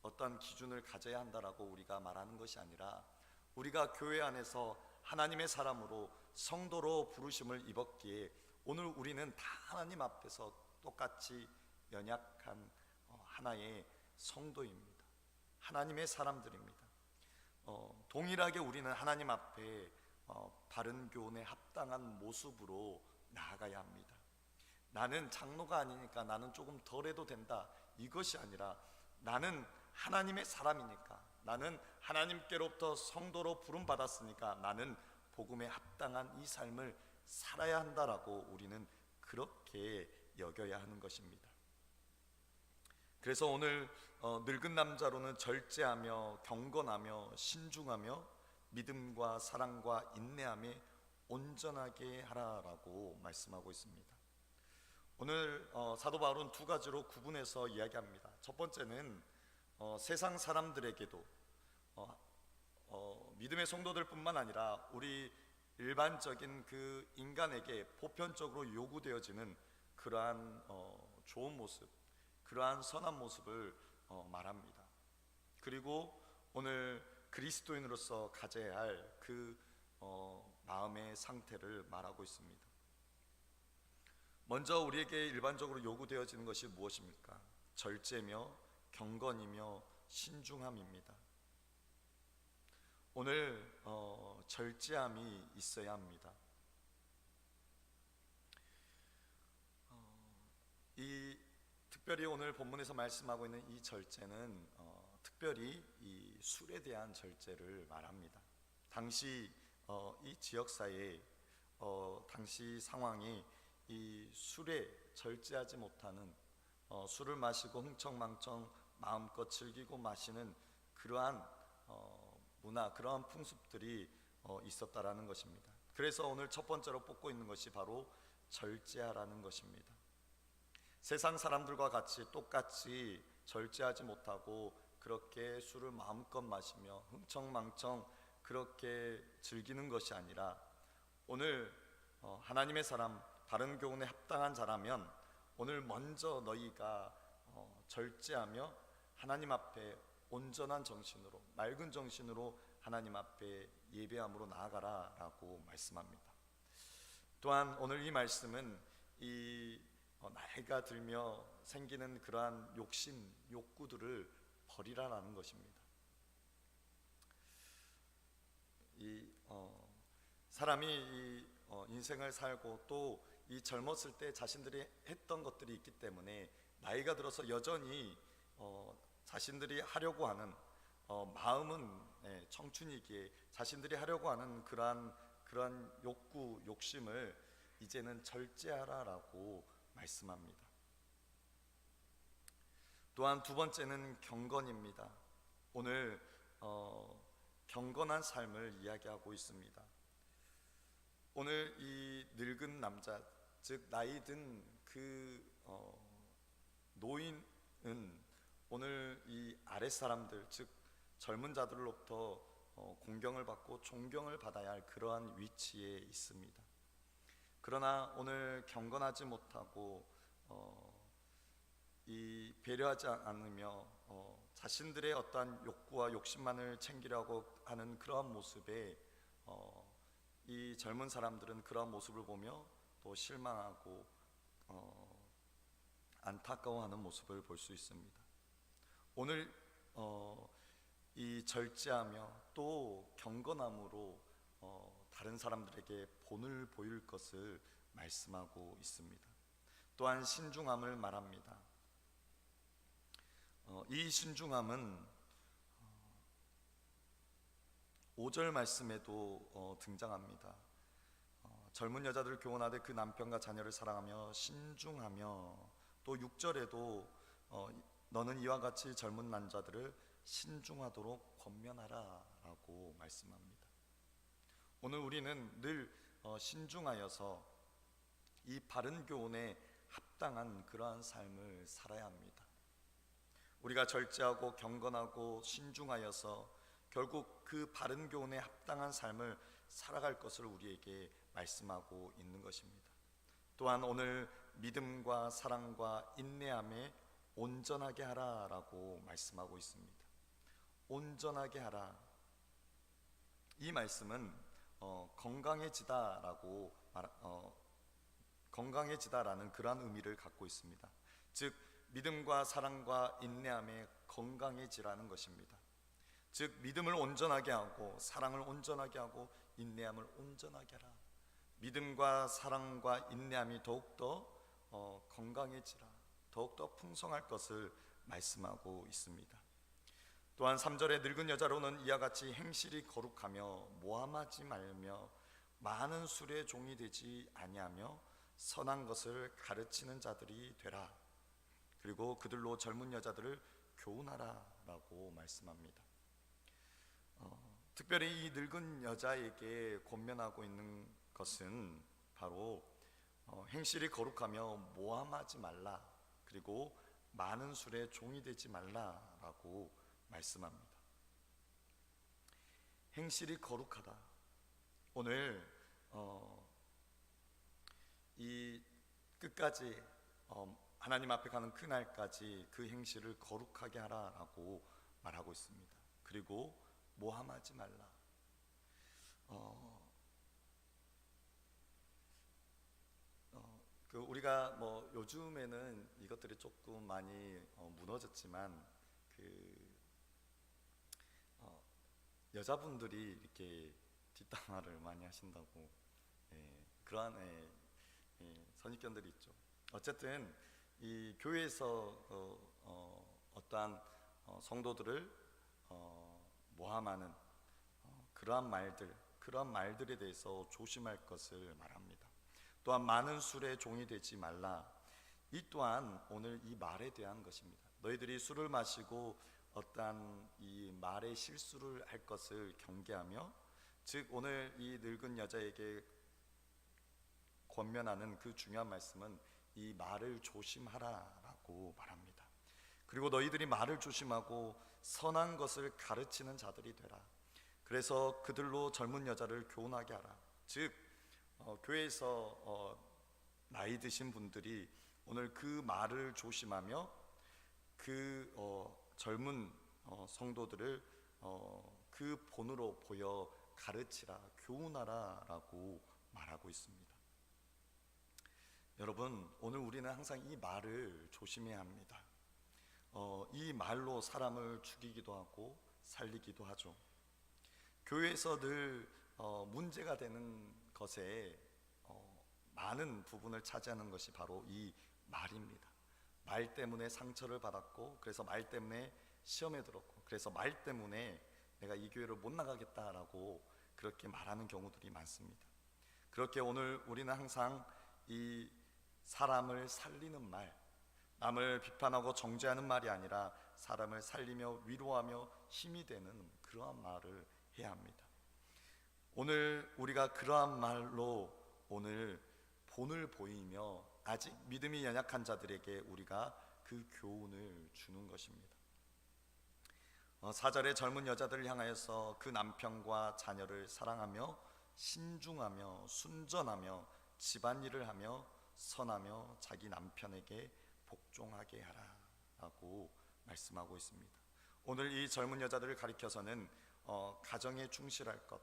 어떤 기준을 가져야 한다라고 우리가 말하는 것이 아니라 우리가 교회 안에서 하나님의 사람으로 성도로 부르심을 입었기에 오늘 우리는 다 하나님 앞에서 똑같이 연약한 하나의 성도입니다. 하나님의 사람들입니다. 동일하게 우리는 하나님 앞에 바른 교훈에 합당한 모습으로 나아가야 합니다. 나는 장로가 아니니까 나는 조금 덜해도 된다, 이것이 아니라 나는 하나님의 사람이니까, 나는 하나님께로부터 성도로 부름받았으니까 나는 복음에 합당한 이 삶을 살아야 한다라고 우리는 그렇게 여겨야 하는 것입니다. 그래서 오늘 늙은 남자로는 절제하며 경건하며 신중하며 믿음과 사랑과 인내함에 온전하게 하라라고 말씀하고 있습니다. 오늘 사도 바울은 두 가지로 구분해서 이야기합니다. 첫 번째는 세상 사람들에게도 믿음의 성도들뿐만 아니라 우리 일반적인 그 인간에게 보편적으로 요구되어지는 그러한 좋은 모습, 그러한 선한 모습을 말합니다. 그리고 오늘 그리스도인으로서 가져야 할 그 마음의 상태를 말하고 있습니다. 먼저 우리에게 일반적으로 요구되어지는 것이 무엇입니까? 절제며 경건이며 신중함입니다. 오늘 절제함이 있어야 합니다. 특별히 오늘 본문에서 말씀하고 있는 이 절제는 특별히 이 술에 대한 절제를 말합니다. 당시 이 지역사회에 당시 상황이 이 술에 절제하지 못하는 술을 마시고 흥청망청 마음껏 즐기고 마시는 그러한 문화, 그러한 풍습들이 있었다라는 것입니다. 그래서 오늘 첫 번째로 뽑고 있는 것이 바로 절제하라는 것입니다. 세상 사람들과 같이 똑같이 절제하지 못하고 그렇게 술을 마음껏 마시며 흥청망청 그렇게 즐기는 것이 아니라 오늘 하나님의 사람, 바른 교훈에 합당한 자라면 오늘 먼저 너희가 절제하며 하나님 앞에 온전한 정신으로, 맑은 정신으로 하나님 앞에 예배함으로 나아가라 라고 말씀합니다. 또한 오늘 이 말씀은 이 나이가 들며 생기는 그러한 욕심, 욕구들을 버리라라는 것입니다. 사람이 인생을 살고 또 이 젊었을 때 자신들이 했던 것들이 있기 때문에 나이가 들어서 여전히 자신들이 하려고 하는 마음은 청춘이기에 자신들이 하려고 하는 그러한 욕구, 욕심을 이제는 절제하라라고 말씀합니다. 또한 두 번째는 경건입니다. 오늘 경건한 삶을 이야기하고 있습니다. 오늘 이 늙은 남자, 즉 나이 든 그 노인은 오늘 이 아랫사람들, 즉 젊은 자들로부터 공경을 받고 존경을 받아야 할 그러한 위치에 있습니다. 그러나 오늘 경건하지 못하고 이 배려하지 않으며 자신들의 어떠한 욕구와 욕심만을 챙기려고 하는 그러한 모습에 이 젊은 사람들은 그러한 모습을 보며 또 실망하고 안타까워하는 모습을 볼 수 있습니다. 오늘 이 절제하며 또 경건함으로 다른 사람들에게 본을 보일 것을 말씀하고 있습니다. 또한 신중함을 말합니다. 이 신중함은 5절 말씀에도 등장합니다. 젊은 여자들을 교훈하되 그 남편과 자녀를 사랑하며 신중하며, 또 6절에도 너는 이와 같이 젊은 남자들을 신중하도록 권면하라 라고 말씀합니다. 오늘 우리는 늘 신중하여서 이 바른 교훈에 합당한 그러한 삶을 살아야 합니다. 우리가 절제하고 경건하고 신중하여서 결국 그 바른 교훈에 합당한 삶을 살아갈 것을 우리에게 말씀하고 있는 것입니다. 또한 오늘 믿음과 사랑과 인내함에 온전하게 하라라고 말씀하고 있습니다. 온전하게 하라. 이 말씀은 건강해지다라는 그러한 의미를 갖고 있습니다. 즉 믿음과 사랑과 인내함에 건강해지라는 것입니다. 즉 믿음을 온전하게 하고 사랑을 온전하게 하고 인내함을 온전하게 하라. 믿음과 사랑과 인내함이 더욱더 건강해지라, 더욱더 풍성할 것을 말씀하고 있습니다. 또한 3절에 늙은 여자로는 이와 같이 행실이 거룩하며 모함하지 말며 많은 술의 종이 되지 아니하며 선한 것을 가르치는 자들이 되라. 그리고 그들로 젊은 여자들을 교훈하라 라고 말씀합니다. 특별히 이 늙은 여자에게 권면하고 있는 것은 바로 행실이 거룩하며 모함하지 말라, 그리고 많은 술의 종이 되지 말라라고 말씀합니다. 행실이 거룩하다. 오늘 이 끝까지 하나님 앞에 가는 그날까지 그 행실을 거룩하게 하라라고 말하고 있습니다. 그리고 모함하지 말라. 우리가 요즘에는 이것들이 조금 많이 무너졌지만 여자분들이 이렇게 뒷담화를 많이 하신다고 그러한 선입견들이 있죠. 어쨌든 이 교회에서 어떠한 성도들을 모함하는 그러한 말들에 대해서 조심할 것을 말합니다. 또한 많은 술의 종이 되지 말라. 이 또한 오늘 이 말에 대한 것입니다. 너희들이 술을 마시고 어떠한 이 말의 실수를 할 것을 경계하며, 즉 오늘 이 늙은 여자에게 권면하는 그 중요한 말씀은 이 말을 조심하라라고 말합니다. 그리고 너희들이 말을 조심하고 선한 것을 가르치는 자들이 되라. 그래서 그들로 젊은 여자를 교훈하게 하라. 즉 교회에서 나이 드신 분들이 오늘 그 말을 조심하며 그 젊은 성도들을 그 본으로 보여 가르치라, 교훈하라라고 말하고 있습니다. 여러분, 오늘 우리는 항상 이 말을 조심해야 합니다. 이 말로 사람을 죽이기도 하고 살리기도 하죠. 교회에서 늘 문제가 되는 것에 많은 부분을 차지하는 것이 바로 이 말입니다. 말 때문에 상처를 받았고, 그래서 말 때문에 시험에 들었고, 그래서 말 때문에 내가 이 교회를 못 나가겠다라고 그렇게 말하는 경우들이 많습니다. 그렇게 오늘 우리는 항상 이 사람을 살리는 말, 남을 비판하고 정죄하는 말이 아니라 사람을 살리며 위로하며 힘이 되는 그러한 말을 해야 합니다. 오늘 우리가 그러한 말로 오늘 본을 보이며 아직 믿음이 연약한 자들에게 우리가 그 교훈을 주는 것입니다. 4절에 젊은 여자들을 향하여서 그 남편과 자녀를 사랑하며 신중하며 순전하며 집안일을 하며 선하며 자기 남편에게 복종하게 하라 라고 말씀하고 있습니다. 오늘 이 젊은 여자들을 가리켜서는 가정에 충실할 것,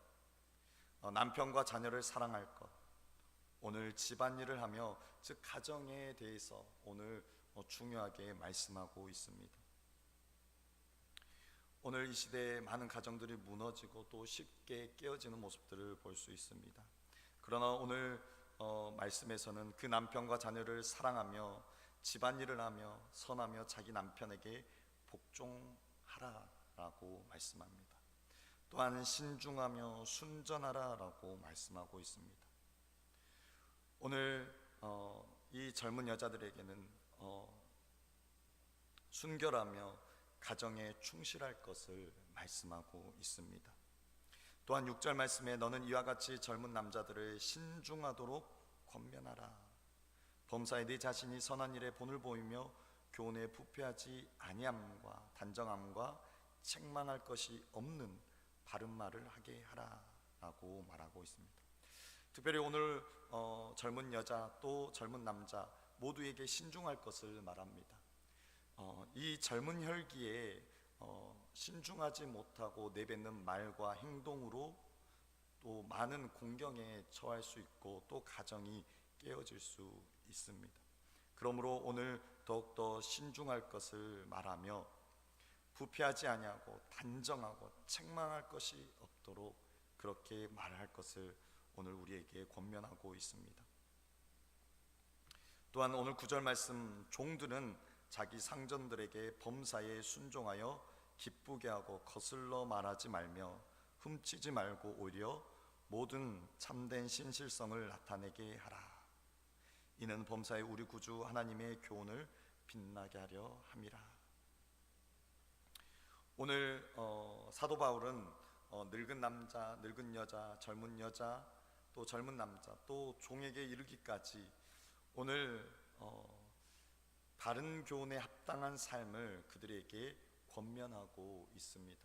남편과 자녀를 사랑할 것, 오늘 집안일을 하며 즉 가정에 대해서 오늘 중요하게 말씀하고 있습니다. 오늘 오늘 이 시대에 많은 가정들이 무너지고 또 쉽게 깨어지는 모습들을 볼 수 있습니다. 그러나 오늘 말씀에서는 그 남편과 자녀를 사랑하며 집안일을 하며 선하며 자기 남편에게 복종하라라고 말씀합니다. 또한 신중하며 순전하라라고 말씀하고 있습니다. 오늘 이 젊은 여자들에게는 순결하며 가정에 충실할 것을 말씀하고 있습니다. 또한 6절 말씀에 너는 이와 같이 젊은 남자들을 신중하도록 권면하라. 범사에 네 자신이 선한 일에 본을 보이며 교훈에 부패하지 아니함과 단정함과 책망할 것이 없는 바른 말을 하게 하라라고 말하고 있습니다. 특별히 오늘 젊은 여자 또 젊은 남자 모두에게 신중할 것을 말합니다. 이 젊은 혈기에 신중하지 못하고 내뱉는 말과 행동으로 또 많은 공경에 처할 수 있고 또 가정이 깨어질 수 있습니다. 그러므로 오늘 더욱더 신중할 것을 말하며 부패하지 아니하고 단정하고 책망할 것이 없도록 그렇게 말할 것을 오늘 우리에게 권면하고 있습니다. 또한 오늘 9절 말씀 종들은 자기 상전들에게 범사에 순종하여 기쁘게 하고 거슬러 말하지 말며 훔치지 말고 오히려 모든 참된 신실성을 나타내게 하라. 이는 범사에 우리 구주 하나님의 교훈을 빛나게 하려 함이라. 오늘 사도 바울은 늙은 남자, 늙은 여자, 젊은 여자, 또 젊은 남자, 또 종에게 이르기까지 오늘 바른 교훈에 합당한 삶을 그들에게 권면하고 있습니다.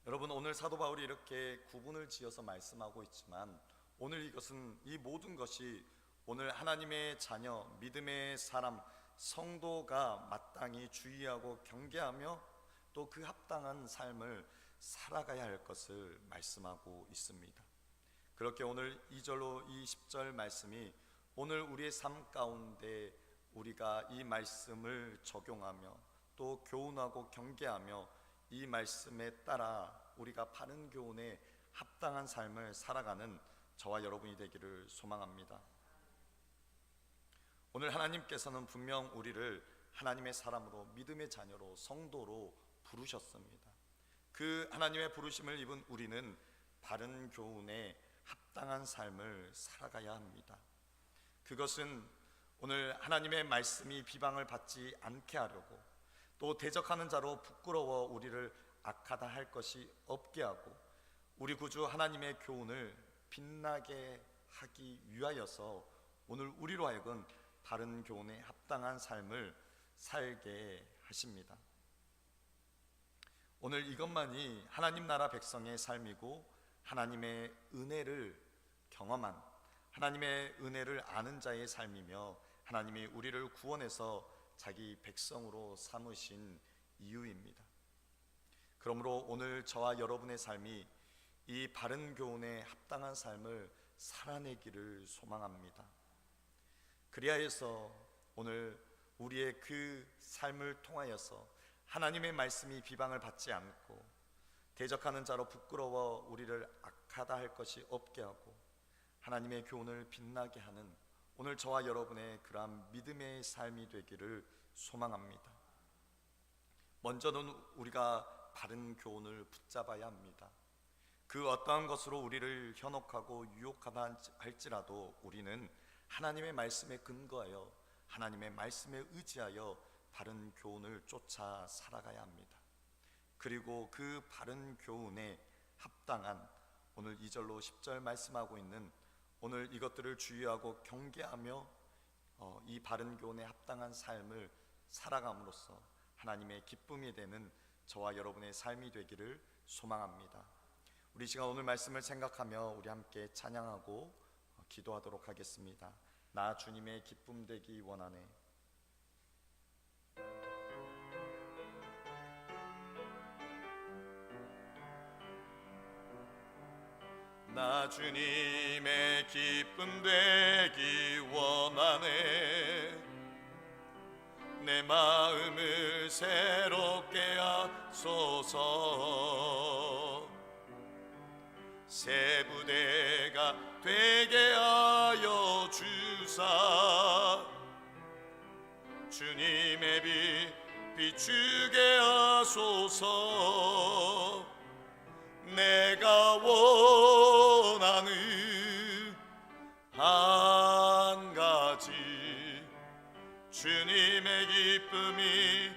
여러분, 오늘 사도 바울이 이렇게 구분을 지어서 말씀하고 있지만 오늘 이 모든 것이 오늘 하나님의 자녀, 믿음의 사람, 성도가 마땅히 주의하고 경계하며 또 그 합당한 삶을 살아가야 할 것을 말씀하고 있습니다. 그렇게 오늘 2절로 이 10절 말씀이 오늘 우리의 삶 가운데 우리가 이 말씀을 적용하며 또 교훈하고 경계하며 이 말씀에 따라 우리가 바른 교훈에 합당한 삶을 살아가는 저와 여러분이 되기를 소망합니다. 오늘 하나님께서는 분명 우리를 하나님의 사람으로, 믿음의 자녀로, 성도로 부르셨습니다. 그 하나님의 부르심을 입은 우리는 바른 교훈에 합당한 삶을 살아가야 합니다. 그것은 오늘 하나님의 말씀이 비방을 받지 않게 하려고, 또 대적하는 자로 부끄러워 우리를 악하다 할 것이 없게 하고, 우리 구주 하나님의 교훈을 빛나게 하기 위하여서 오늘 우리로 하여금 바른 교훈에 합당한 삶을 살게 하십니다. 오늘 이것만이 하나님 나라 백성의 삶이고 하나님의 은혜를 경험한, 하나님의 은혜를 아는 자의 삶이며 하나님이 우리를 구원해서 자기 백성으로 삼으신 이유입니다. 그러므로 오늘 저와 여러분의 삶이 이 바른 교훈에 합당한 삶을 살아내기를 소망합니다. 그리하여서 오늘 우리의 그 삶을 통하여서 하나님의 말씀이 비방을 받지 않고 대적하는 자로 부끄러워 우리를 악하다 할 것이 없게 하고 하나님의 교훈을 빛나게 하는 오늘 저와 여러분의 그러한 믿음의 삶이 되기를 소망합니다. 먼저는 우리가 바른 교훈을 붙잡아야 합니다. 그 어떠한 것으로 우리를 현혹하고 유혹하다 할지라도 우리는 하나님의 말씀에 근거하여 하나님의 말씀에 의지하여 바른 교훈을 쫓아 살아가야 합니다. 그리고 그 바른 교훈에 합당한 오늘 2절로 10절 말씀하고 있는 오늘 이것들을 주의하고 경계하며 이 바른 교훈에 합당한 삶을 살아감으로써 하나님의 기쁨이 되는 저와 여러분의 삶이 되기를 소망합니다. 우리 시간 오늘 말씀을 생각하며 우리 함께 찬양하고 기도하도록 하겠습니다. 나 주님의 기쁨 되기 원하네. 나 주님의 기쁨 되기 원하네. 내 마음을 새롭게 하소서. 하소서. 새 부대가 되게 하여 주사 주님의 빛 비추게 하소서. 내가 원하는 한 가지 주님의 기쁨이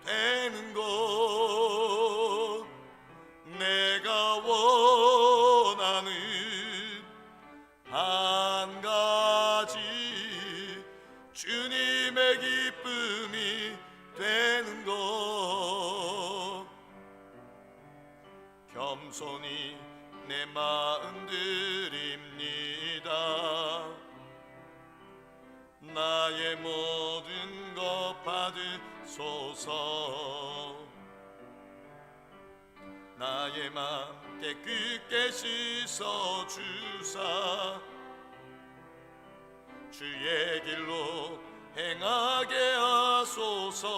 되는 것. 내가 원하는 한 가지 주님의 기쁨이 되는 것. 겸손히 내 마음 드립니다. 나의 모든 것 받으소서. 나의 맘 깨끗게 씻어 주사 주의 길로 행하게 하소서.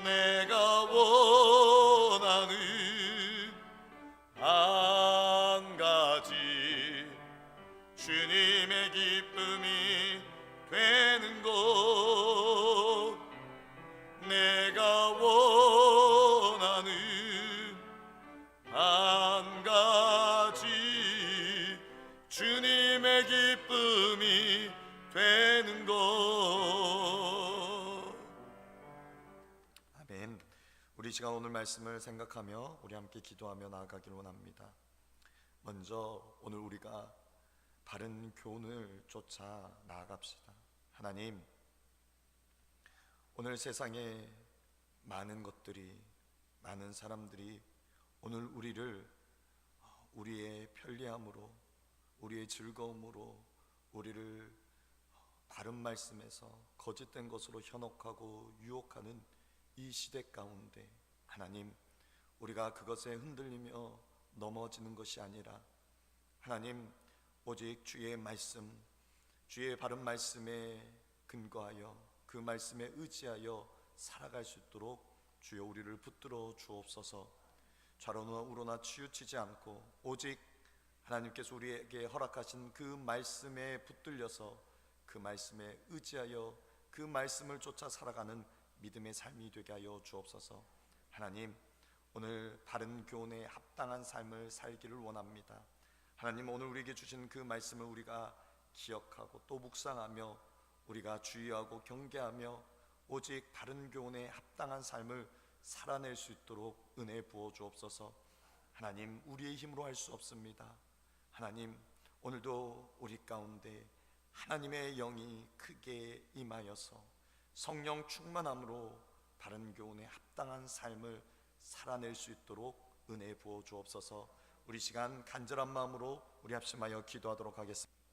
내가 원하는 한 가지 주님의 기쁨이 되는 것. 내가 원하는 한 가지 주님의 기쁨이 되는 것. 아멘. 우리 시간 오늘 말씀을 생각하며 우리 함께 기도하며 나아가기를 원합니다. 먼저 오늘 우리가 바른 교훈을 쫓아 나아갑시다. 하나님, 오늘 세상에 많은 것들이, 많은 사람들이 오늘 우리를 우리의 편리함으로, 우리의 즐거움으로 우리를 바른 말씀에서 거짓된 것으로 현혹하고 유혹하는 이 시대 가운데 하나님, 우리가 그것에 흔들리며 넘어지는 것이 아니라 하나님, 오직 주의 말씀, 주의 바른 말씀에 근거하여 그 말씀에 의지하여 살아갈 수 있도록 주여 우리를 붙들어 주옵소서. 좌로나 우로나 치우치지 않고 오직 하나님께서 우리에게 허락하신 그 말씀에 붙들려서 그 말씀에 의지하여 그 말씀을 쫓아 살아가는 믿음의 삶이 되게 하여 주옵소서. 하나님, 오늘 바른 교훈에 합당한 삶을 살기를 원합니다. 하나님, 오늘 우리에게 주신 그 말씀을 우리가 기억하고 또 묵상하며 우리가 주의하고 경계하며 오직 바른 교훈에 합당한 삶을 살아낼 수 있도록 은혜 부어 주옵소서. 하나님, 우리의 힘으로 할 수 없습니다. 하나님, 오늘도 우리 가운데 하나님의 영이 크게 임하여서 성령 충만함으로 바른 교훈에 합당한 삶을 살아낼 수 있도록 은혜 부어 주옵소서. 우리 시간 간절한 마음으로 우리 합심하여 기도하도록 하겠습니다.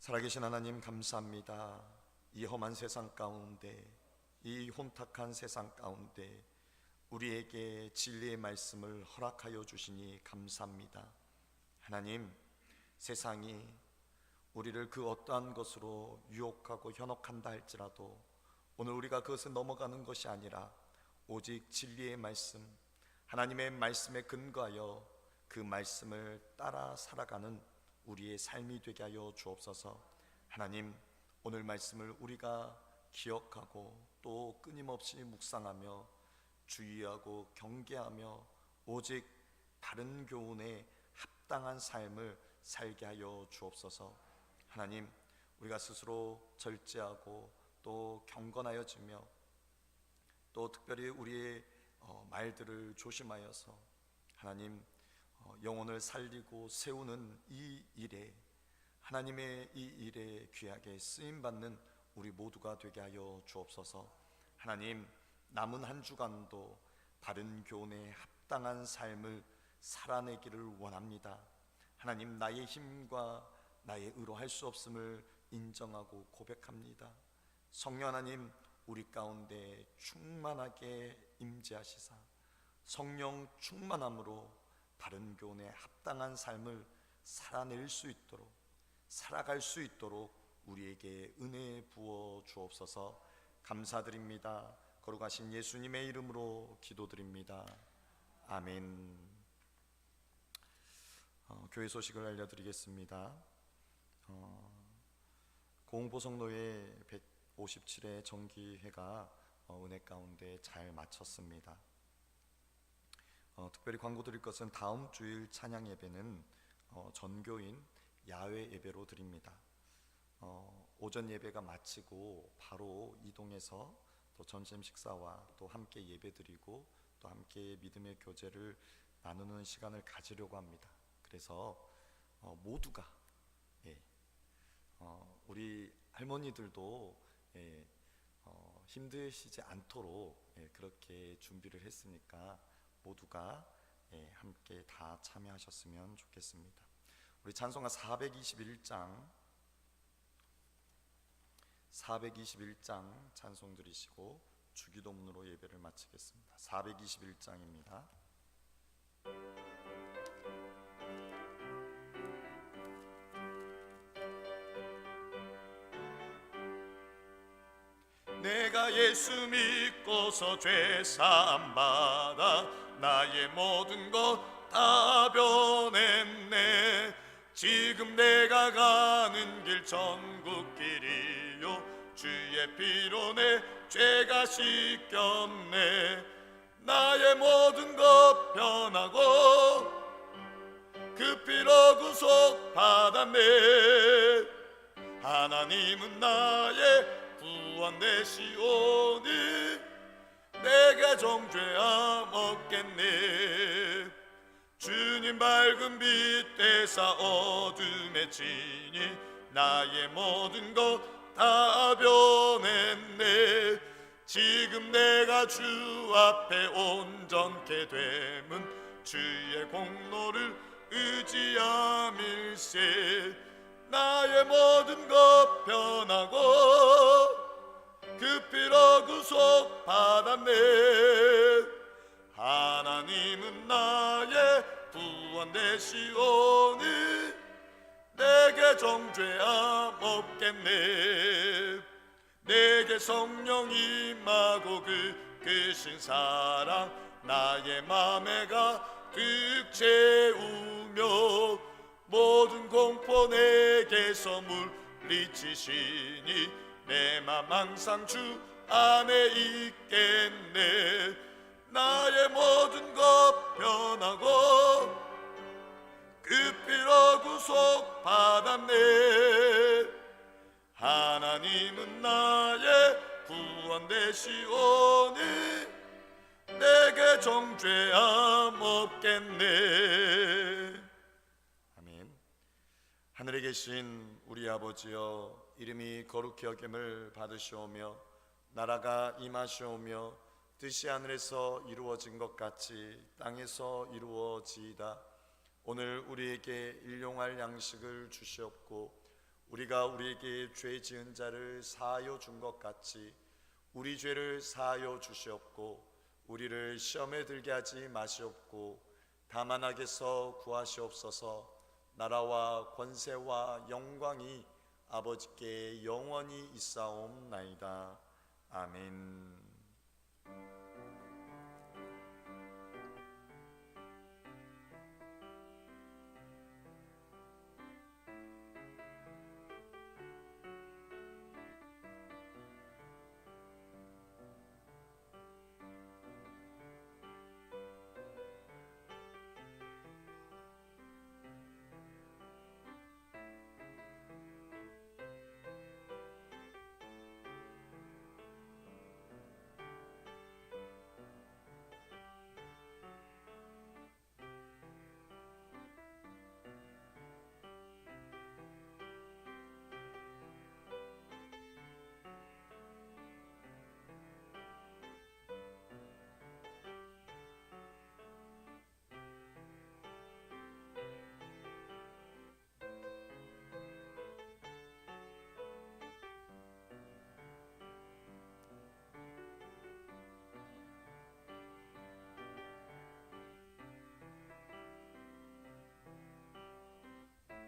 살아계신 하나님, 감사합니다. 이 험한 세상 가운데, 이 혼탁한 세상 가운데 우리에게 진리의 말씀을 허락하여 주시니 감사합니다. 하나님, 세상이 우리를 그 어떠한 것으로 유혹하고 현혹한다 할지라도 오늘 우리가 그것을 넘어가는 것이 아니라 오직 진리의 말씀, 하나님의 말씀에 근거하여 그 말씀을 따라 살아가는 우리의 삶이 되게 하여 주옵소서. 하나님, 오늘 말씀을 우리가 기억하고 또 끊임없이 묵상하며 주의하고 경계하며 오직 바른 교훈에 합당한 삶을 살게 하여 주옵소서. 하나님, 우리가 스스로 절제하고 또 경건하여지며 또 특별히 우리의 말들을 조심하여서 하나님, 영혼을 살리고 세우는 이 일에, 하나님의 이 일에 귀하게 쓰임받는 우리 모두가 되게 하여 주옵소서. 하나님, 남은 한 주간도 바른 교훈에 합당한 삶을 살아내기를 원합니다. 하나님, 나의 힘과 나의 의로 할 수 없음을 인정하고 고백합니다. 성령 하나님, 우리 가운데 충만하게 임재하시사 성령 충만함으로 바른 교훈에 합당한 삶을 살아낼 수 있도록, 살아갈 수 있도록 우리에게 은혜 부어 주옵소서. 감사드립니다. 거룩하신 예수님의 이름으로 기도드립니다. 아멘. 교회 소식을 알려드리겠습니다. 고흥보성로회 157회 정기회가 은혜 가운데 잘 마쳤습니다. 특별히 광고 드릴 것은 다음 주일 찬양 예배는 전교인 야외 예배로 드립니다. 오전 예배가 마치고 바로 이동해서 또 점심 식사와 또 함께 예배 드리고 또 함께 믿음의 교제를 나누는 시간을 가지려고 합니다. 그래서 모두가 우리 할머니들도 힘드시지 않도록 그렇게 준비를 했으니까 모두가 함께 다 참여하셨으면 좋겠습니다. 우리 찬송가 421장 찬송 드리시고 주기도문으로 예배를 마치겠습니다. 421장입니다. 내가 예수 믿고서 죄 사함 받아 나의 모든 것 다 변했네. 지금 내가 가는 길 천국길이요 주의 피로 내 죄가 씻겼네. 나의 모든 것 변하고 그 피로 구속 받았네. 하나님은 나의 구원 되시오니 내가 정죄함 없겠네. 주님 밝은 빛 되사 어둠에 지니 나의 모든 것 다 변했네. 지금 내가 주 앞에 온전케 됨은 주의 공로를 의지함일세. 나의 모든 것 변하고 그 피로 구속 받았네. 하나님은 나의 구원 되시오니 내게 정죄함 없겠네. 내게 성령 임하고 그 크신 사랑 나의 맘에 가득 채우며 모든 공포 내게서 물리치시니 내 맘 항상 주 안에 있겠네. 나의 모든 것 변하고 그 피로 구속 받았네. 하나님은 나의 구원 되시오니 내게 정죄함 없겠네. 아멘. 하늘에 계신 우리 아버지여, 이름이 거룩히 여김을 받으시오며 나라가 임하시오며 뜻이 하늘에서 이루어진 것 같이 땅에서 이루어지이다. 오늘 우리에게 일용할 양식을 주시옵고 우리가 우리에게 죄 지은 자를 사하여 준 것 같이 우리 죄를 사하여 주시옵고 우리를 시험에 들게 하지 마시옵고 다만 악에서 구하시옵소서. 나라와 권세와 영광이 아버지께 영원히 있사옵나이다. 아멘.